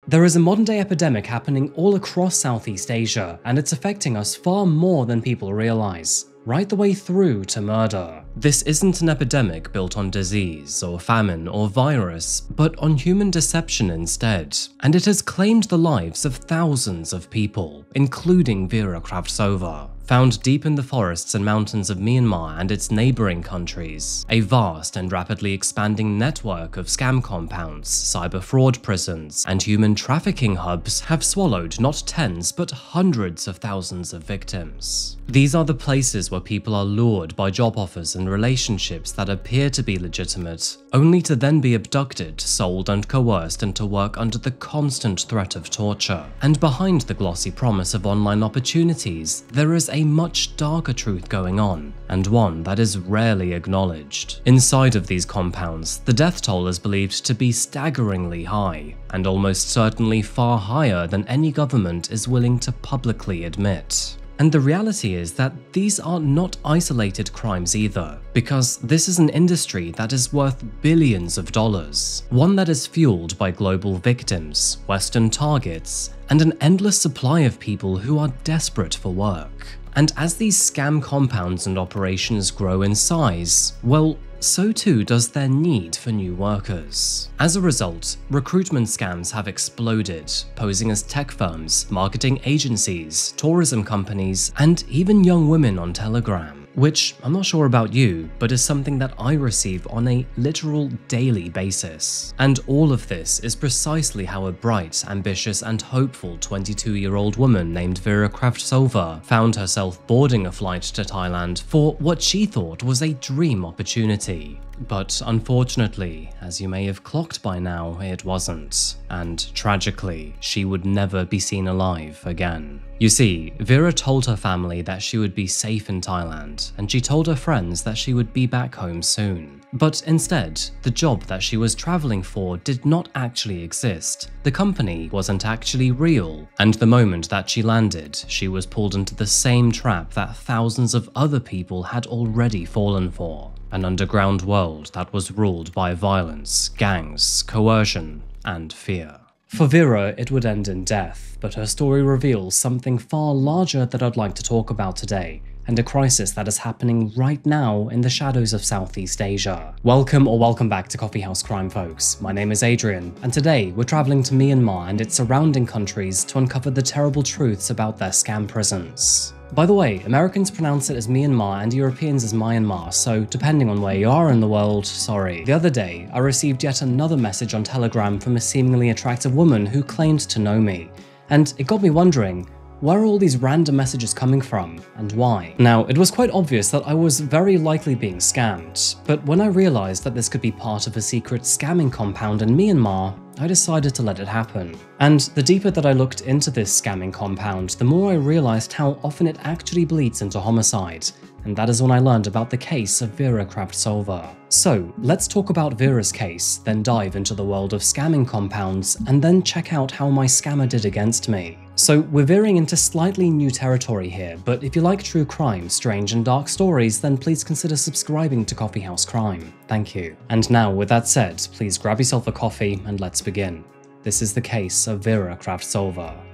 There is a modern-day epidemic happening all across Southeast Asia, and it's affecting us far more than people realize, right the way through to murder. This isn't an epidemic built on disease or famine or virus, but on human deception instead, and it has claimed the lives of thousands of people, including Vera Kravtsova. Found deep in the forests and mountains of Myanmar and its neighboring countries, a vast and rapidly expanding network of scam compounds, cyber fraud prisons, and human trafficking hubs have swallowed not tens but hundreds of thousands of victims. These are the places where people are lured by job offers and relationships that appear to be legitimate, only to then be abducted, sold, and coerced into work under the constant threat of torture. And behind the glossy promise of online opportunities, there is a much darker truth going on, and one that is rarely acknowledged. Inside of these compounds, the death toll is believed to be staggeringly high, and almost certainly far higher than any government is willing to publicly admit. And the reality is that these are not isolated crimes either, because this is an industry that is worth billions of dollars, one that is fueled by global victims, Western targets, and an endless supply of people who are desperate for work. And as these scam compounds and operations grow in size, well, so too does their need for new workers. As a result, recruitment scams have exploded, posing as tech firms, marketing agencies, tourism companies, and even young women on Telegram. Which, I'm not sure about you, but is something that I receive on a literal daily basis. And all of this is precisely how a bright, ambitious, and hopeful 22-year-old woman named Vera Kravtsova found herself boarding a flight to Thailand for what she thought was a dream opportunity. But unfortunately, as you may have clocked by now, it wasn't. And tragically, she would never be seen alive again. You see, Vera told her family that she would be safe in Thailand, and she told her friends that she would be back home soon. But instead, the job that she was traveling for did not actually exist. The company wasn't actually real, and the moment that she landed, she was pulled into the same trap that thousands of other people had already fallen for. An underground world that was ruled by violence, gangs, coercion, and fear. For Vera, it would end in death, but her story reveals something far larger that I'd like to talk about today, and a crisis that is happening right now in the shadows of Southeast Asia. Welcome back to Coffeehouse Crime, folks. My name is Adrian, and today we're traveling to Myanmar and its surrounding countries to uncover the terrible truths about their scam prisons. By the way, Americans pronounce it as Myanmar and Europeans as Myanmar, so depending on where you are in the world, sorry. The other day, I received yet another message on Telegram from a seemingly attractive woman who claimed to know me, and it got me wondering, where are all these random messages coming from, and why? Now, it was quite obvious that I was very likely being scammed, but when I realized that this could be part of a secret scamming compound in Myanmar, I decided to let it happen. And the deeper that I looked into this scamming compound, the more I realized how often it actually bleeds into homicide. And that is when I learned about the case of Vera Kravtsova. So, let's talk about Vera's case, then dive into the world of scamming compounds, and then check out how my scammer did against me. So, we're veering into slightly new territory here, but if you like true crime, strange and dark stories, then please consider subscribing to Coffeehouse Crime. Thank you. And now, with that said, please grab yourself a coffee and let's begin. This is the case of Vera Kravtsova.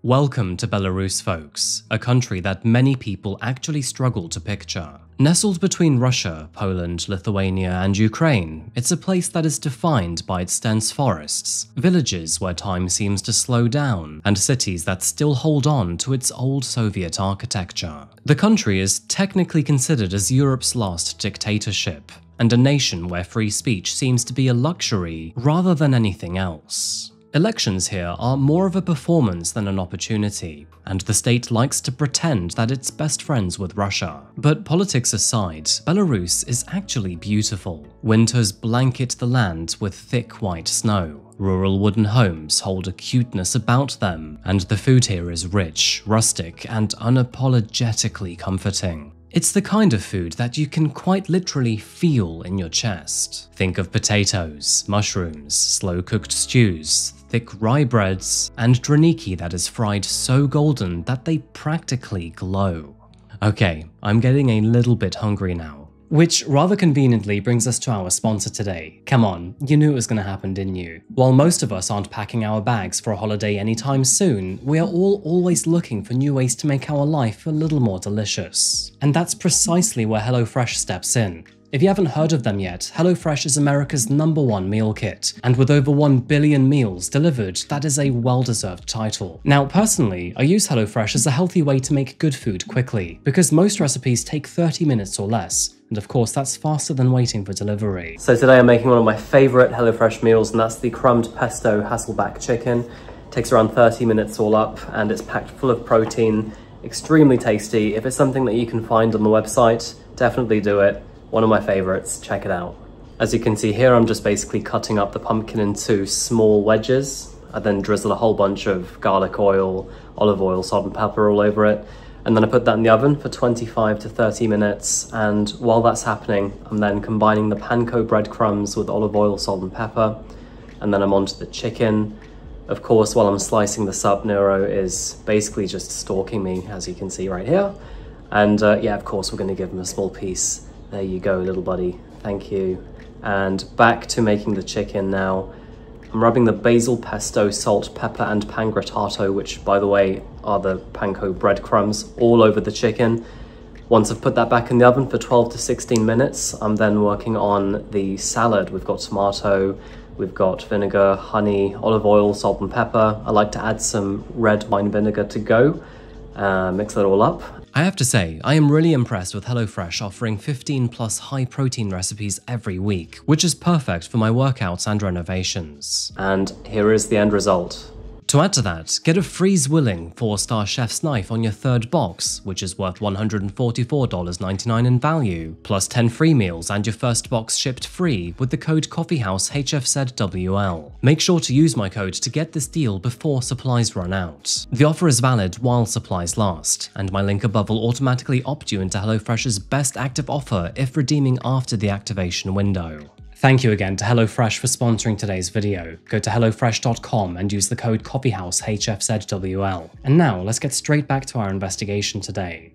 Welcome to Belarus, folks, a country that many people actually struggle to picture. Nestled between Russia, Poland, Lithuania, and Ukraine, it's a place that is defined by its dense forests, villages where time seems to slow down, and cities that still hold on to its old Soviet architecture. The country is technically considered as Europe's last dictatorship, and a nation where free speech seems to be a luxury rather than anything else. Elections here are more of a performance than an opportunity, and the state likes to pretend that it's best friends with Russia. But politics aside, Belarus is actually beautiful. Winters blanket the land with thick white snow. Rural wooden homes hold a cuteness about them, and the food here is rich, rustic, and unapologetically comforting. It's the kind of food that you can quite literally feel in your chest. Think of potatoes, mushrooms, slow-cooked stews, thick rye breads, and draniki that is fried so golden that they practically glow. Okay, I'm getting a little bit hungry now. Which rather conveniently brings us to our sponsor today. Come on, you knew it was going to happen, didn't you? While most of us aren't packing our bags for a holiday anytime soon, we are all always looking for new ways to make our life a little more delicious. And that's precisely where HelloFresh steps in. If you haven't heard of them yet, HelloFresh is America's #1 meal kit, and with over 1 billion meals delivered, that is a well-deserved title. Now, personally, I use HelloFresh as a healthy way to make good food quickly, because most recipes take 30 minutes or less, and of course that's faster than waiting for delivery. So today I'm making one of my favourite HelloFresh meals, and that's the crumbed pesto Hasselback chicken. It takes around 30 minutes all up, and it's packed full of protein, extremely tasty. If it's something that you can find on the website, definitely do it. One of my favorites, check it out. As you can see here, I'm just basically cutting up the pumpkin into small wedges. I then drizzle a whole bunch of garlic oil, olive oil, salt and pepper all over it. And then I put that in the oven for 25 to 30 minutes. And while that's happening, I'm then combining the panko breadcrumbs with olive oil, salt and pepper. And then I'm onto the chicken. Of course, while I'm slicing this up, Nero is basically just stalking me, as you can see right here. And yeah, of course, we're gonna give him a small piece. There you go, little buddy. Thank you. And back to making the chicken now. I'm rubbing the basil, pesto, salt, pepper, and pangrattato, which, by the way, are the panko breadcrumbs, all over the chicken. Once I've put that back in the oven for 12 to 16 minutes, I'm then working on the salad. We've got tomato, we've got vinegar, honey, olive oil, salt and pepper. I like to add some red wine vinegar to go. Mix that all up. I have to say, I am really impressed with HelloFresh offering 15+ high-protein recipes every week, which is perfect for my workouts and renovations. And here is the end result. To add to that, get a freeze-willing 4-star chef's knife on your third box, which is worth $144.99 in value, plus 10 free meals and your first box shipped free with the code Coffeehouse HFZWL. Make sure to use my code to get this deal before supplies run out. The offer is valid while supplies last, and my link above will automatically opt you into HelloFresh's best active offer if redeeming after the activation window. Thank you again to HelloFresh for sponsoring today's video. Go to hellofresh.com and use the code Coffeehouse HFZWL. And now let's get straight back to our investigation today.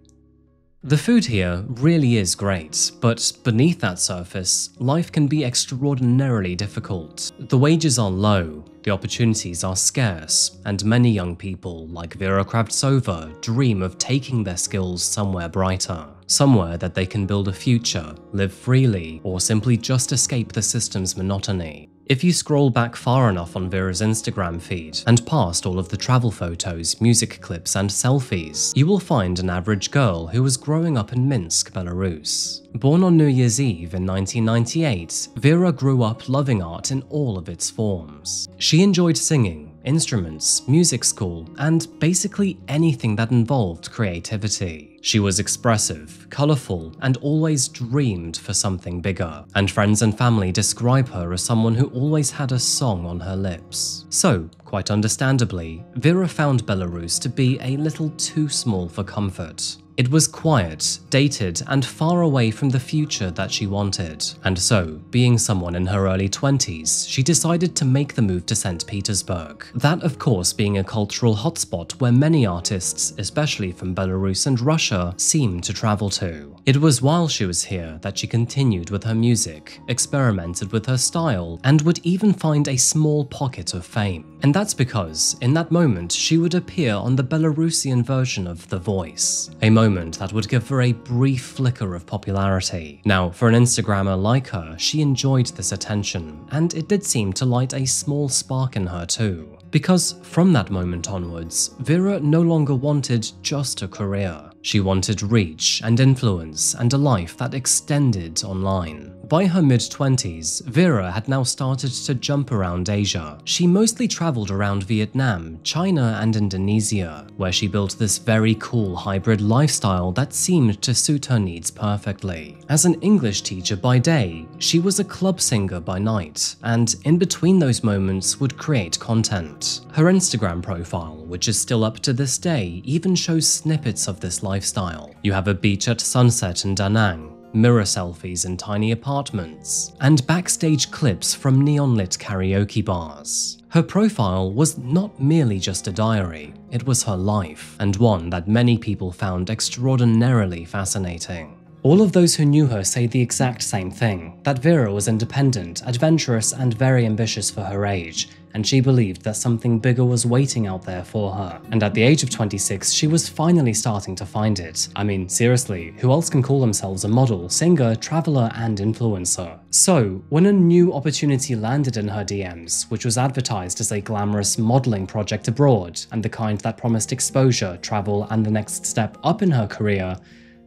The food here really is great, but beneath that surface, life can be extraordinarily difficult. The wages are low, the opportunities are scarce, and many young people, like Vera Kravtsova, dream of taking their skills somewhere brighter. Somewhere that they can build a future, live freely, or simply just escape the system's monotony. If you scroll back far enough on Vera's Instagram feed, and past all of the travel photos, music clips, and selfies, you will find an average girl who was growing up in Minsk, Belarus. Born on New Year's Eve in 1998, Vera grew up loving art in all of its forms. She enjoyed singing, instruments, music school, and basically anything that involved creativity. She was expressive, colourful, and always dreamed for something bigger, and friends and family describe her as someone who always had a song on her lips. So, quite understandably, Vera found Belarus to be a little too small for comfort. It was quiet, dated, and far away from the future that she wanted. And so, being someone in her early 20s, she decided to make the move to St. Petersburg. That, of course, being a cultural hotspot where many artists, especially from Belarus and Russia, seem to travel to. It was while she was here that she continued with her music, experimented with her style, and would even find a small pocket of fame. And that's because, in that moment, she would appear on the Belarusian version of The Voice, a moment that would give her a brief flicker of popularity. Now, for an Instagrammer like her, she enjoyed this attention, and it did seem to light a small spark in her too. Because from that moment onwards, Vera no longer wanted just a career. She wanted reach and influence and a life that extended online. By her mid-20s, Vera had now started to jump around Asia. She mostly traveled around Vietnam, China, and Indonesia, where she built this very cool hybrid lifestyle that seemed to suit her needs perfectly. As an English teacher by day, she was a club singer by night, and in between those moments would create content. Her Instagram profile, which is still up to this day, even shows snippets of this lifestyle. You have a beach at sunset in Da Nang, mirror selfies in tiny apartments, and backstage clips from neon-lit karaoke bars. Her profile was not merely just a diary, it was her life, and one that many people found extraordinarily fascinating. All of those who knew her say the exact same thing, that Vera was independent, adventurous, and very ambitious for her age, and she believed that something bigger was waiting out there for her. And at the age of 26, she was finally starting to find it. I mean, seriously, who else can call themselves a model, singer, traveler, and influencer? So, when a new opportunity landed in her DMs, which was advertised as a glamorous modeling project abroad, and the kind that promised exposure, travel, and the next step up in her career,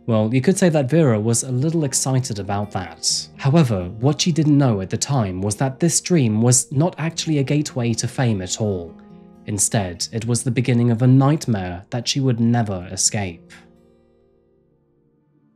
well, you could say that Vera was a little excited about that. However, what she didn't know at the time was that this dream was not actually a gateway to fame at all. Instead, it was the beginning of a nightmare that she would never escape.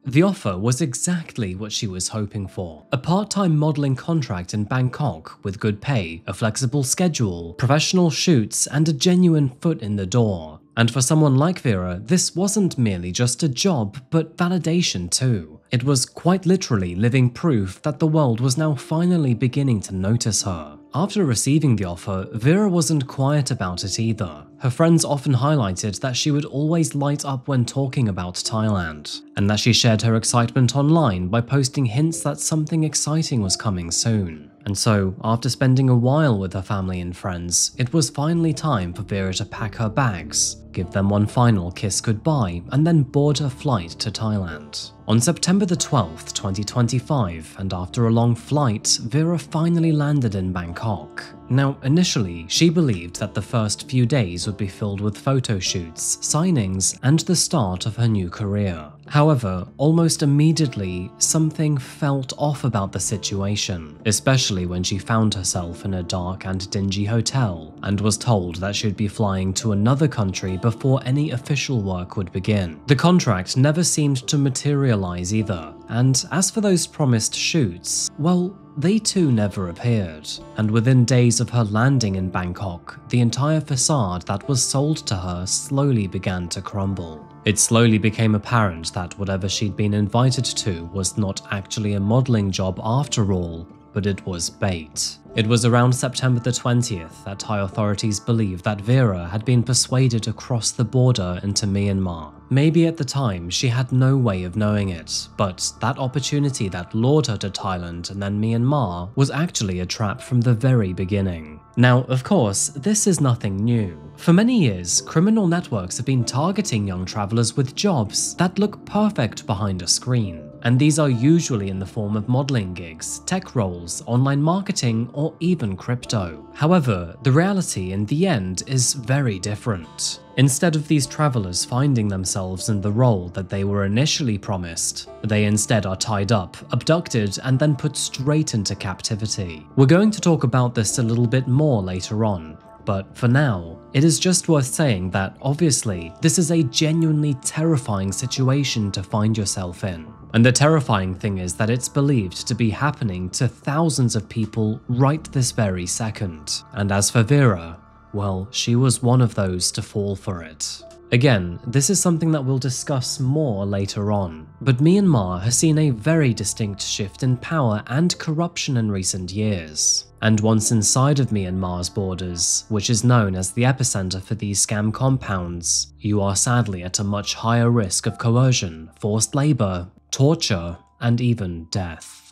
The offer was exactly what she was hoping for. A part-time modeling contract in Bangkok with good pay, a flexible schedule, professional shoots, and a genuine foot in the door. And for someone like Vera, this wasn't merely just a job, but validation too. It was quite literally living proof that the world was now finally beginning to notice her. After receiving the offer, Vera wasn't quiet about it either. Her friends often highlighted that she would always light up when talking about Thailand, and that she shared her excitement online by posting hints that something exciting was coming soon. And so, after spending a while with her family and friends, it was finally time for Vera to pack her bags, give them one final kiss goodbye, and then board her flight to Thailand. On September the 12th, 2025, and after a long flight, Vera finally landed in Bangkok. Now, initially, she believed that the first few days would be filled with photo shoots, signings, and the start of her new career. However, almost immediately, something felt off about the situation, especially when she found herself in a dark and dingy hotel and was told that she'd be flying to another country before any official work would begin. The contract never seemed to materialize either, and as for those promised shoots, well, they too never appeared, and within days of her landing in Bangkok, the entire facade that was sold to her slowly began to crumble. It slowly became apparent that whatever she'd been invited to was not actually a modeling job after all, but it was bait. It was around September the 20th that Thai authorities believed that Vera had been persuaded to cross the border into Myanmar. Maybe at the time she had no way of knowing it, but that opportunity that lured her to Thailand and then Myanmar was actually a trap from the very beginning. Now, of course, this is nothing new. For many years, criminal networks have been targeting young travelers with jobs that look perfect behind a screen. And these are usually in the form of modeling gigs, tech roles, online marketing, or even crypto. However, the reality in the end is very different. Instead of these travelers finding themselves in the role that they were initially promised, they instead are tied up, abducted, and then put straight into captivity. We're going to talk about this a little bit more later on, but for now, it is just worth saying that obviously, this is a genuinely terrifying situation to find yourself in. And the terrifying thing is that it's believed to be happening to thousands of people right this very second. And as for Vera, well, she was one of those to fall for it. Again, this is something that we'll discuss more later on, but Myanmar has seen a very distinct shift in power and corruption in recent years. And once inside of Myanmar's borders, which is known as the epicenter for these scam compounds, you are sadly at a much higher risk of coercion, forced labor, torture, and even death.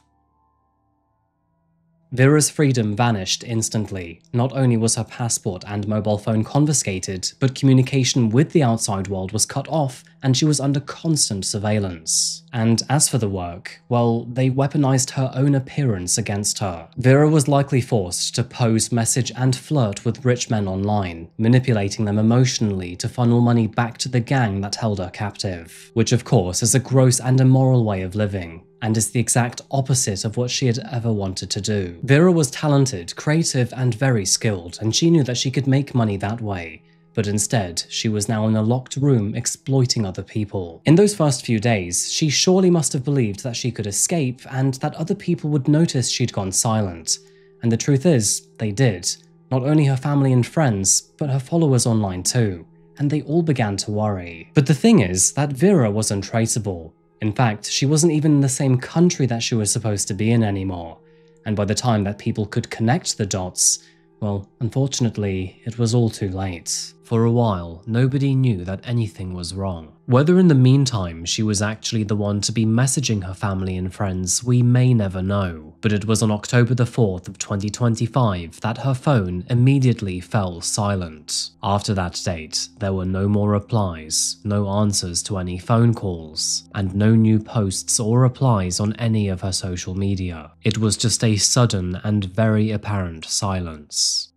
Vera's freedom vanished instantly. Not only was her passport and mobile phone confiscated, but communication with the outside world was cut off and she was under constant surveillance. And as for the work, well, they weaponized her own appearance against her. Vera was likely forced to pose, message, and flirt with rich men online, manipulating them emotionally to funnel money back to the gang that held her captive, which of course is a gross and immoral way of living, and is the exact opposite of what she had ever wanted to do. Vera was talented, creative, and very skilled, and she knew that she could make money that way. But instead, she was now in a locked room exploiting other people. In those first few days, she surely must have believed that she could escape and that other people would notice she'd gone silent. And the truth is, they did. Not only her family and friends, but her followers online too. And they all began to worry. But the thing is that Vera was untraceable. In fact, she wasn't even in the same country that she was supposed to be in anymore. And by the time that people could connect the dots, Well, unfortunately, it was all too late. For a while, nobody knew that anything was wrong. Whether in the meantime she was actually the one to be messaging her family and friends, we may never know. But it was on October the 4th of 2025 that her phone immediately fell silent. After that date, there were no more replies, no answers to any phone calls, and no new posts or replies on any of her social media. It was just a sudden and very apparent silence.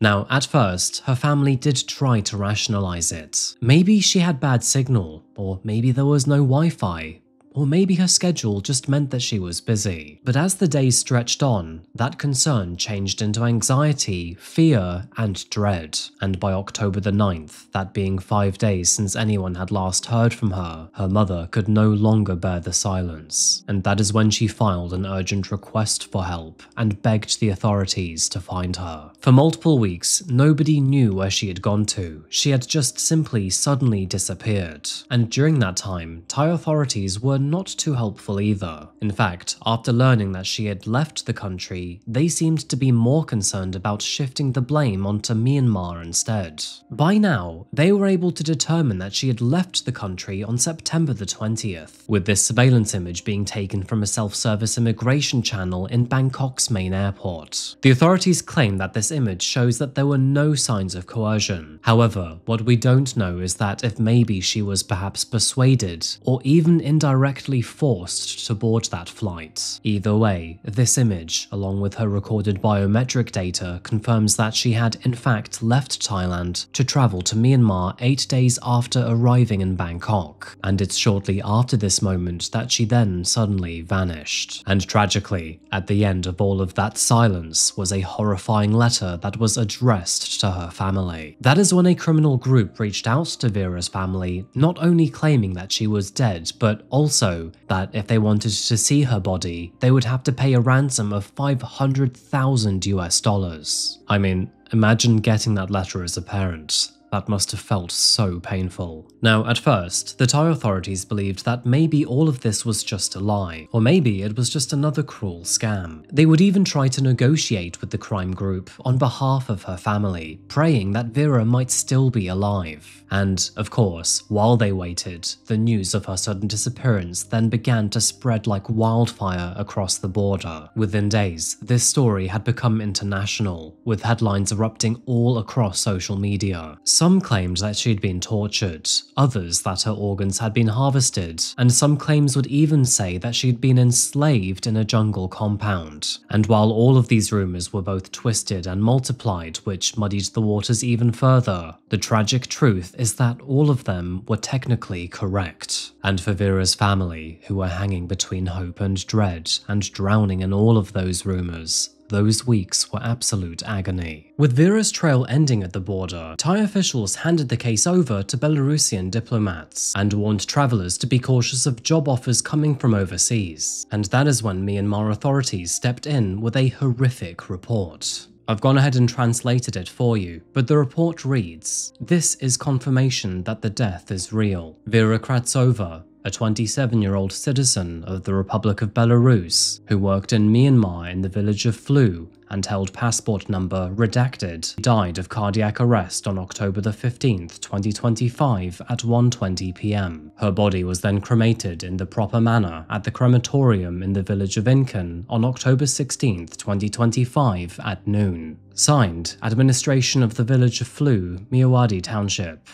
Now, at first, her family did try to rationalize it. Maybe she had bad signal, or maybe there was no Wi-Fi, or maybe her schedule just meant that she was busy. But as the days stretched on, that concern changed into anxiety, fear, and dread. And by October the 9th, that being 5 days since anyone had last heard from her, her mother could no longer bear the silence. And that is when she filed an urgent request for help and begged the authorities to find her. For multiple weeks, nobody knew where she had gone to. She had just simply suddenly disappeared. And during that time, Thai authorities were not too helpful either. In fact, after learning that she had left the country, they seemed to be more concerned about shifting the blame onto Myanmar instead. By now, they were able to determine that she had left the country on September the 20th, with this surveillance image being taken from a self-service immigration channel in Bangkok's main airport. The authorities claim that this image shows that there were no signs of coercion. However, what we don't know is that if maybe she was perhaps persuaded or even indirectly forced to board that flight. Either way, this image, along with her recorded biometric data, confirms that she had in fact left Thailand to travel to Myanmar 8 days after arriving in Bangkok, and it's shortly after this moment that she then suddenly vanished. And tragically, at the end of all of that silence was a horrifying letter that was addressed to her family. That is when a criminal group reached out to Vera's family, not only claiming that she was dead, but also that if they wanted to see her body, they would have to pay a ransom of $500,000 US. I mean, imagine getting that letter as a parent. That must have felt so painful. Now, at first, the Thai authorities believed that maybe all of this was just a lie, or maybe it was just another cruel scam. They would even try to negotiate with the crime group on behalf of her family, praying that Vera might still be alive. And, of course, while they waited, the news of her sudden disappearance then began to spread like wildfire across the border. Within days, this story had become international, with headlines erupting all across social media. Some claimed that she'd been tortured, others that her organs had been harvested, and some claims would even say that she'd been enslaved in a jungle compound. And while all of these rumors were both twisted and multiplied, which muddied the waters even further, the tragic truth is that all of them were technically correct. And for Vera's family, who were hanging between hope and dread and drowning in all of those rumors, those weeks were absolute agony. With Vera's trail ending at the border, Thai officials handed the case over to Belarusian diplomats and warned travelers to be cautious of job offers coming from overseas. And that is when Myanmar authorities stepped in with a horrific report. I've gone ahead and translated it for you, but the report reads, "This is confirmation that the death is real. Vera Kratsova, a 27-year-old citizen of the Republic of Belarus, who worked in Myanmar in the village of Flu and held passport number redacted, died of cardiac arrest on October the 15th, 2025 at 1:20 p.m. Her body was then cremated in the proper manner at the crematorium in the village of Incan on October 16th, 2025 at noon. Signed, Administration of the Village of Flu, Miyawadi Township."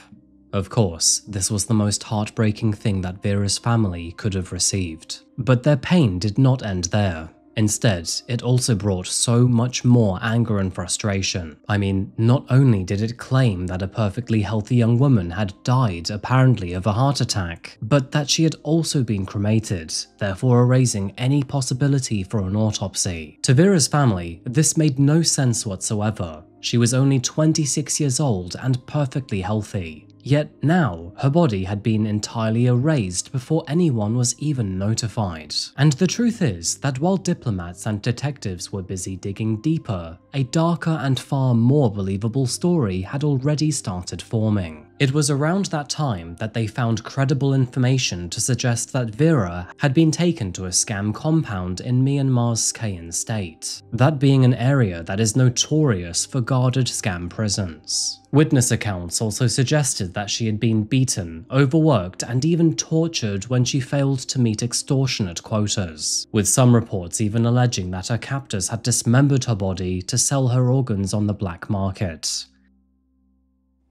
Of course, this was the most heartbreaking thing that Vera's family could have received. But their pain did not end there. Instead, it also brought so much more anger and frustration. I mean, not only did it claim that a perfectly healthy young woman had died apparently of a heart attack, but that she had also been cremated, therefore erasing any possibility for an autopsy. To Vera's family, this made no sense whatsoever. She was only 26 years old and perfectly healthy. Yet now, her body had been entirely erased before anyone was even notified. And the truth is that while diplomats and detectives were busy digging deeper, a darker and far more believable story had already started forming. It was around that time that they found credible information to suggest that Vera had been taken to a scam compound in Myanmar's Kayin state, that being an area that is notorious for guarded scam prisons. Witness accounts also suggested that she had been beaten, overworked, and even tortured when she failed to meet extortionate quotas, with some reports even alleging that her captors had dismembered her body to sell her organs on the black market.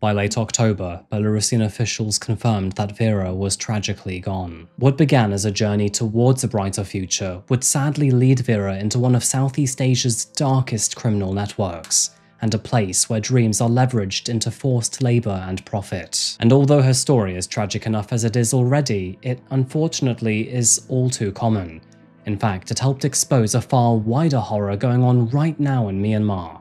By late October, Belarusian officials confirmed that Vera was tragically gone. What began as a journey towards a brighter future would sadly lead Vera into one of Southeast Asia's darkest criminal networks, and a place where dreams are leveraged into forced labor and profit. And although her story is tragic enough as it is already, it unfortunately is all too common. In fact, it helped expose a far wider horror going on right now in Myanmar.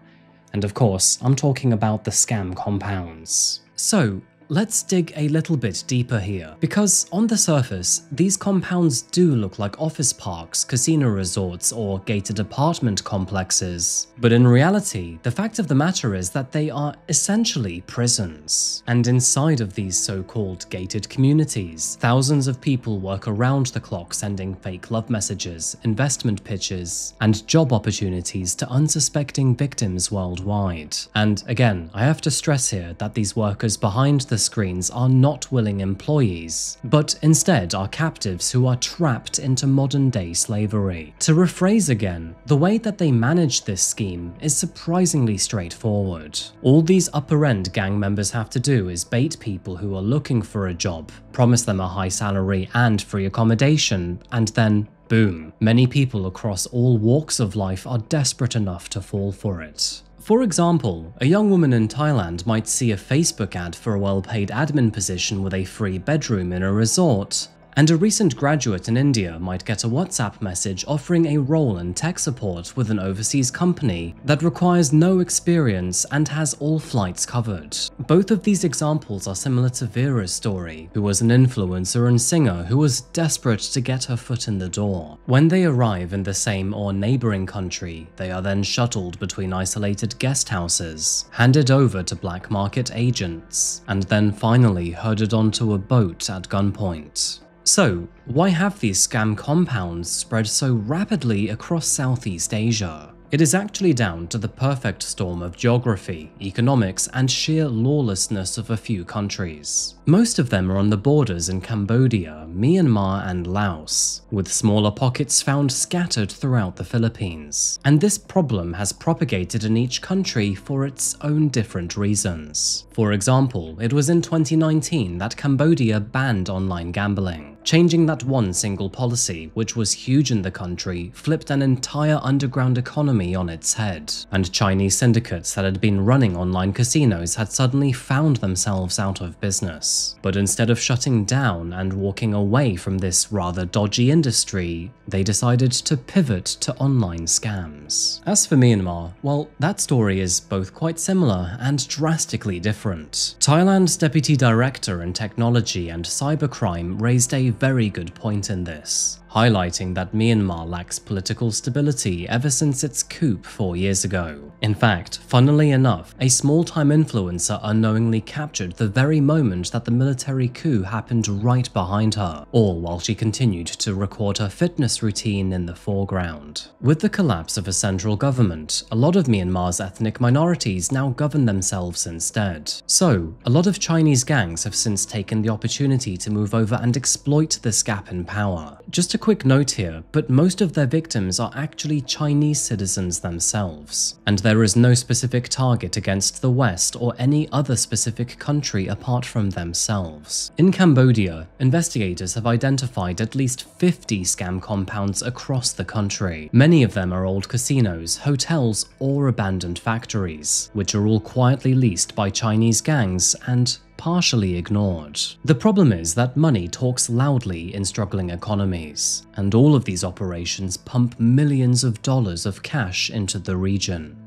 And of course, I'm talking about the scam compounds. So, let's dig a little bit deeper here, because on the surface, these compounds do look like office parks, casino resorts, or gated apartment complexes. But in reality, the fact of the matter is that they are essentially prisons. And inside of these so-called gated communities, thousands of people work around the clock sending fake love messages, investment pitches, and job opportunities to unsuspecting victims worldwide. And again, I have to stress here that these workers behind the screens are not willing employees, but instead are captives who are trapped into modern-day slavery. To rephrase again, the way that they manage this scheme is surprisingly straightforward. All these upper-end gang members have to do is bait people who are looking for a job, promise them a high salary and free accommodation, and then boom, many people across all walks of life are desperate enough to fall for it. For example, a young woman in Thailand might see a Facebook ad for a well-paid admin position with a free bedroom in a resort, and a recent graduate in India might get a WhatsApp message offering a role in tech support with an overseas company that requires no experience and has all flights covered. Both of these examples are similar to Vera's story, who was an influencer and singer who was desperate to get her foot in the door. When they arrive in the same or neighboring country, they are then shuttled between isolated guest houses, handed over to black market agents, and then finally herded onto a boat at gunpoint. So, why have these scam compounds spread so rapidly across Southeast Asia? It is actually down to the perfect storm of geography, economics, and sheer lawlessness of a few countries. Most of them are on the borders in Cambodia, Myanmar, and Laos, with smaller pockets found scattered throughout the Philippines. And this problem has propagated in each country for its own different reasons. For example, it was in 2019 that Cambodia banned online gambling. Changing that one single policy, which was huge in the country, flipped an entire underground economy on its head, and Chinese syndicates that had been running online casinos had suddenly found themselves out of business. But instead of shutting down and walking away from this rather dodgy industry, they decided to pivot to online scams. As for Myanmar, well, that story is both quite similar and drastically different. Thailand's Deputy Director in Technology and Cybercrime raised a very good point in this, highlighting that Myanmar lacks political stability ever since its coup 4 years ago. In fact, funnily enough, a small-time influencer unknowingly captured the very moment that the military coup happened right behind her, all while she continued to record her fitness routine in the foreground. With the collapse of a central government, a lot of Myanmar's ethnic minorities now govern themselves instead. So, a lot of Chinese gangs have since taken the opportunity to move over and exploit this gap in power. Just a quick note here, but most of their victims are actually Chinese citizens themselves, and there is no specific target against the West or any other specific country apart from themselves. In Cambodia, investigators have identified at least 50 scam compounds across the country. Many of them are old casinos, hotels, or abandoned factories, which are all quietly leased by Chinese gangs and partially ignored. The problem is that money talks loudly in struggling economies, and all of these operations pump millions of dollars of cash into the region.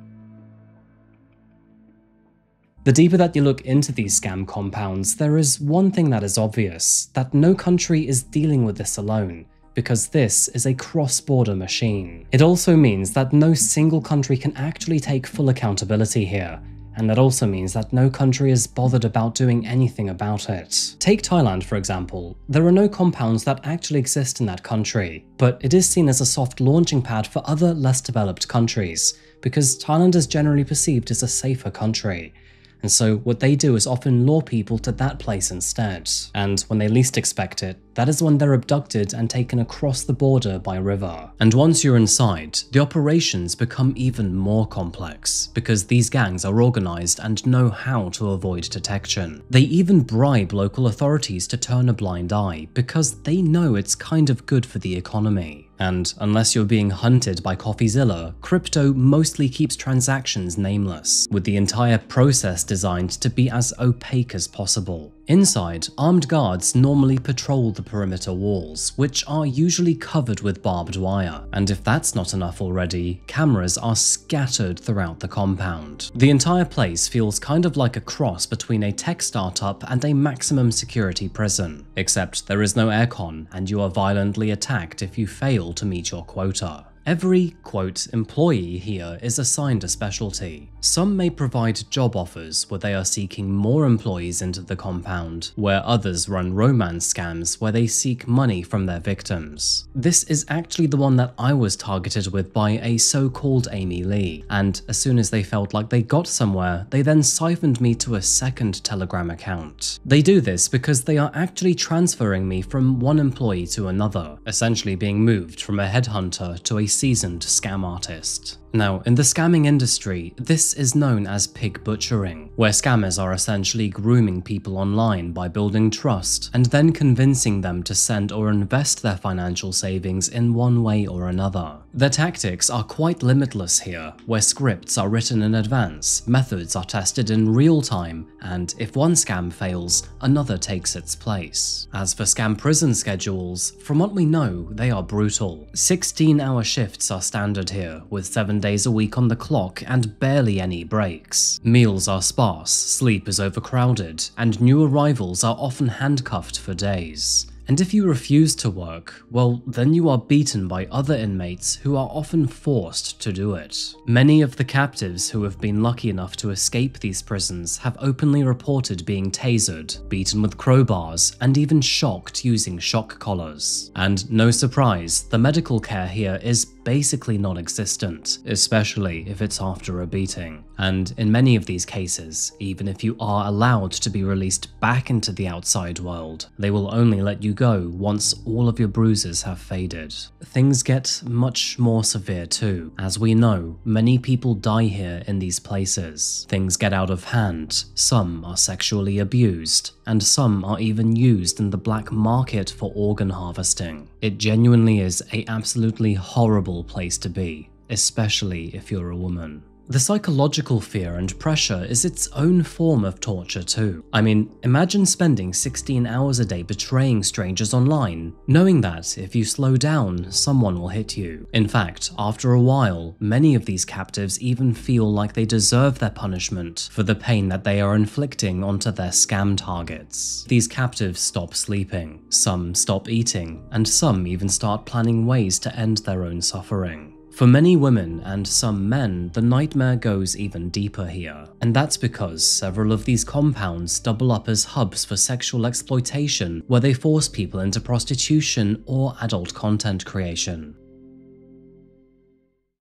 The deeper that you look into these scam compounds, there is one thing that is obvious, that no country is dealing with this alone, because this is a cross-border machine. It also means that no single country can actually take full accountability here, and that also means that no country is bothered about doing anything about it. Take Thailand, for example. There are no compounds that actually exist in that country, but it is seen as a soft launching pad for other less developed countries, because Thailand is generally perceived as a safer country. And so what they do is often lure people to that place instead. And when they least expect it, that is when they're abducted and taken across the border by river. And once you're inside, the operations become even more complex, because these gangs are organized and know how to avoid detection. They even bribe local authorities to turn a blind eye, because they know it's kind of good for the economy. And unless you're being hunted by CoffeeZilla, crypto mostly keeps transactions nameless, with the entire process designed to be as opaque as possible. Inside, armed guards normally patrol the perimeter walls, which are usually covered with barbed wire. And if that's not enough already, cameras are scattered throughout the compound. The entire place feels kind of like a cross between a tech startup and a maximum security prison. Except there is no aircon, and you are violently attacked if you fail to meet your quota. Every, quote, employee here is assigned a specialty. Some may provide job offers where they are seeking more employees into the compound, where others run romance scams where they seek money from their victims. This is actually the one that I was targeted with by a so-called Amy Lee, and as soon as they felt like they got somewhere, they then siphoned me to a second Telegram account. They do this because they are actually transferring me from one employee to another, essentially being moved from a headhunter to a seasoned scam artist. Now, in the scamming industry, this is known as pig butchering, where scammers are essentially grooming people online by building trust and then convincing them to send or invest their financial savings in one way or another. Their tactics are quite limitless here, where scripts are written in advance, methods are tested in real time, and if one scam fails, another takes its place. As for scam prison schedules, from what we know, they are brutal. 16-hour shifts are standard here, with 7 days a week on the clock and barely any breaks. Meals are sparse, sleep is overcrowded, and new arrivals are often handcuffed for days. And if you refuse to work, well, then you are beaten by other inmates who are often forced to do it. Many of the captives who have been lucky enough to escape these prisons have openly reported being tasered, beaten with crowbars, and even shocked using shock collars. And no surprise, the medical care here is basically non-existent, especially if it's after a beating. And in many of these cases, even if you are allowed to be released back into the outside world, they will only let you go once all of your bruises have faded. Things get much more severe too. As we know, many people die here in these places. Things get out of hand, some are sexually abused, and some are even used in the black market for organ harvesting. It genuinely is an absolutely horrible place to be, especially if you're a woman. The psychological fear and pressure is its own form of torture too. I mean, imagine spending 16 hours a day betraying strangers online, knowing that if you slow down, someone will hit you. In fact, after a while, many of these captives even feel like they deserve their punishment for the pain that they are inflicting onto their scam targets. These captives stop sleeping, some stop eating, and some even start planning ways to end their own suffering. For many women and some men, the nightmare goes even deeper here, and that's because several of these compounds double up as hubs for sexual exploitation, where they force people into prostitution or adult content creation.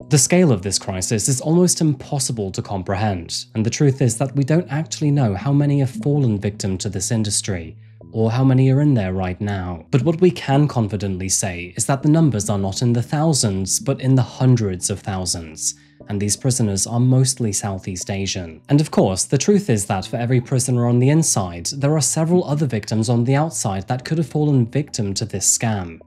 The scale of this crisis is almost impossible to comprehend, and the truth is that we don't actually know how many have fallen victim to this industry, or how many are in there right now. But what we can confidently say is that the numbers are not in the thousands, but in the hundreds of thousands, and these prisoners are mostly Southeast Asian. And of course, the truth is that for every prisoner on the inside, there are several other victims on the outside that could have fallen victim to this scam.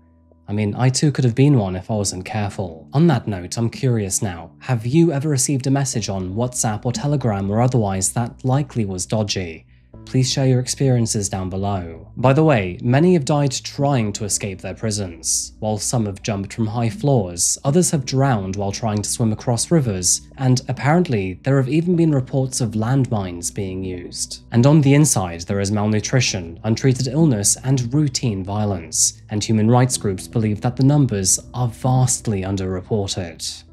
I mean, I too could have been one if I wasn't careful. On that note, I'm curious now, have you ever received a message on WhatsApp or Telegram or otherwise that likely was dodgy? Please share your experiences down below. By the way, many have died trying to escape their prisons. While some have jumped from high floors, others have drowned while trying to swim across rivers, and apparently there have even been reports of landmines being used. And on the inside, there is malnutrition, untreated illness, and routine violence, and human rights groups believe that the numbers are vastly underreported.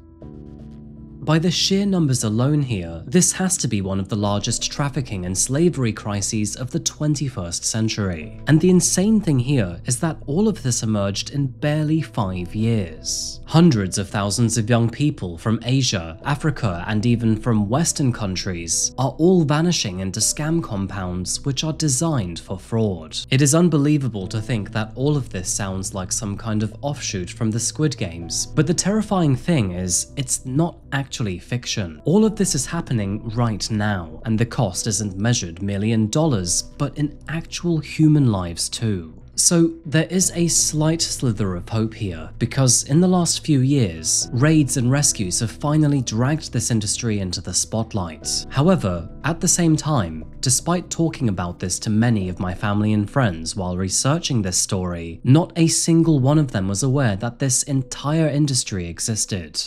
By the sheer numbers alone here, this has to be one of the largest trafficking and slavery crises of the 21st century. And the insane thing here is that all of this emerged in barely 5 years. Hundreds of thousands of young people from Asia, Africa, and even from Western countries are all vanishing into scam compounds which are designed for fraud. It is unbelievable to think that all of this sounds like some kind of offshoot from the Squid Games, but the terrifying thing is, it's not actually fiction. All of this is happening right now, and the cost isn't measured merely in dollars, but in actual human lives too. So there is a slight slither of hope here, because in the last few years, raids and rescues have finally dragged this industry into the spotlight. However, at the same time, despite talking about this to many of my family and friends while researching this story, not a single one of them was aware that this entire industry existed.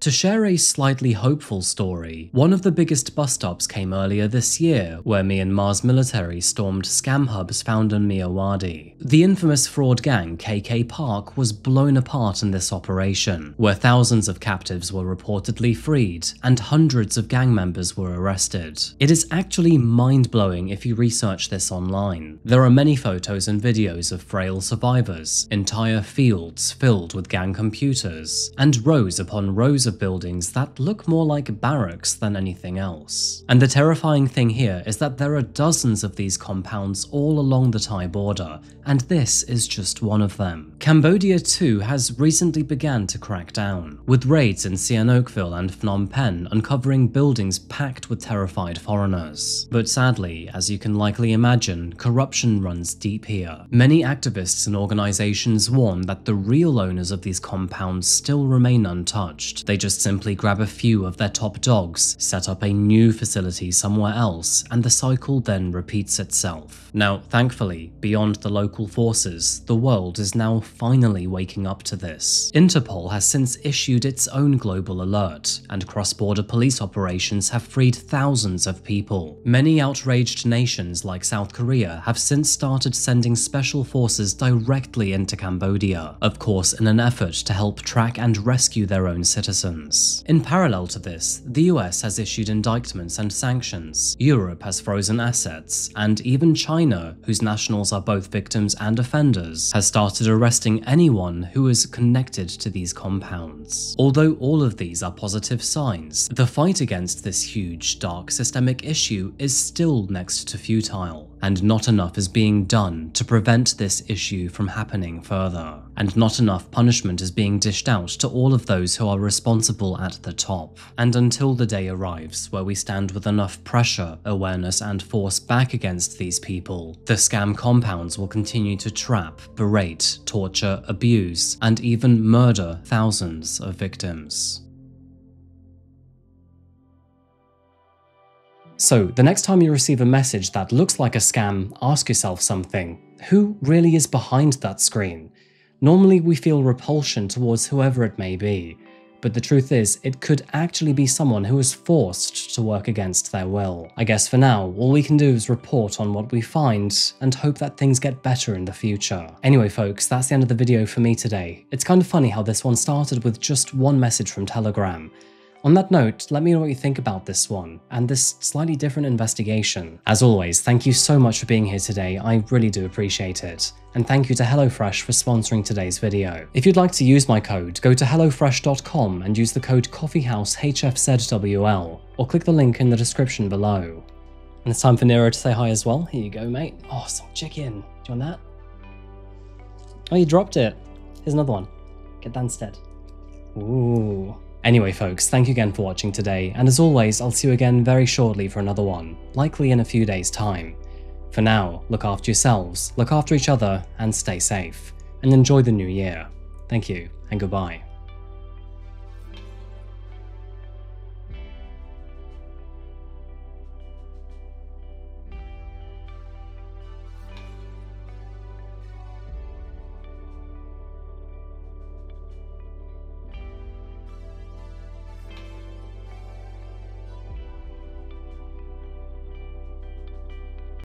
To share a slightly hopeful story, one of the biggest bust-ups came earlier this year, where Myanmar's military stormed scam hubs found in Myawaddy. The infamous fraud gang KK Park was blown apart in this operation, where thousands of captives were reportedly freed, and hundreds of gang members were arrested. It is actually mind-blowing if you research this online. There are many photos and videos of frail survivors, entire fields filled with gang computers, and rows upon rows of buildings that look more like barracks than anything else. And the terrifying thing here is that there are dozens of these compounds all along the Thai border, and this is just one of them. Cambodia too has recently begun to crack down, with raids in Sihanoukville and Phnom Penh uncovering buildings packed with terrified foreigners. But sadly, as you can likely imagine, corruption runs deep here. Many activists and organizations warn that the real owners of these compounds still remain untouched. They just simply grab a few of their top dogs, set up a new facility somewhere else, and the cycle then repeats itself. Now, thankfully, beyond the local forces, the world is now finally waking up to this. Interpol has since issued its own global alert, and cross-border police operations have freed thousands of people. Many outraged nations like South Korea have since started sending special forces directly into Cambodia, of course in an effort to help track and rescue their own citizens. In parallel to this, the US has issued indictments and sanctions, Europe has frozen assets, and even China, whose nationals are both victims and offenders, has started arresting anyone who is connected to these compounds. Although all of these are positive signs, the fight against this huge, dark, systemic issue is still next to futile, and not enough is being done to prevent this issue from happening further. And not enough punishment is being dished out to all of those who are responsible at the top. And until the day arrives where we stand with enough pressure, awareness, and force back against these people, the scam compounds will continue to trap, berate, torture, abuse, and even murder thousands of victims. So, the next time you receive a message that looks like a scam, ask yourself something. Who really is behind that screen? Normally we feel repulsion towards whoever it may be, but the truth is, it could actually be someone who is forced to work against their will. I guess for now, all we can do is report on what we find and hope that things get better in the future. Anyway folks, that's the end of the video for me today. It's kind of funny how this one started with just one message from Telegram. On that note, let me know what you think about this one, and this slightly different investigation. As always, thank you so much for being here today, I really do appreciate it. And thank you to HelloFresh for sponsoring today's video. If you'd like to use my code, go to hellofresh.com and use the code CoffeehouseHFZWL, or click the link in the description below. And it's time for Nero to say hi as well. Here you go, mate. Oh, some chicken. Do you want that? Oh, you dropped it. Here's another one. Get that instead. Ooh. Anyway folks, thank you again for watching today, and as always, I'll see you again very shortly for another one, likely in a few days' time. For now, look after yourselves, look after each other, and stay safe, and enjoy the new year. Thank you, and goodbye.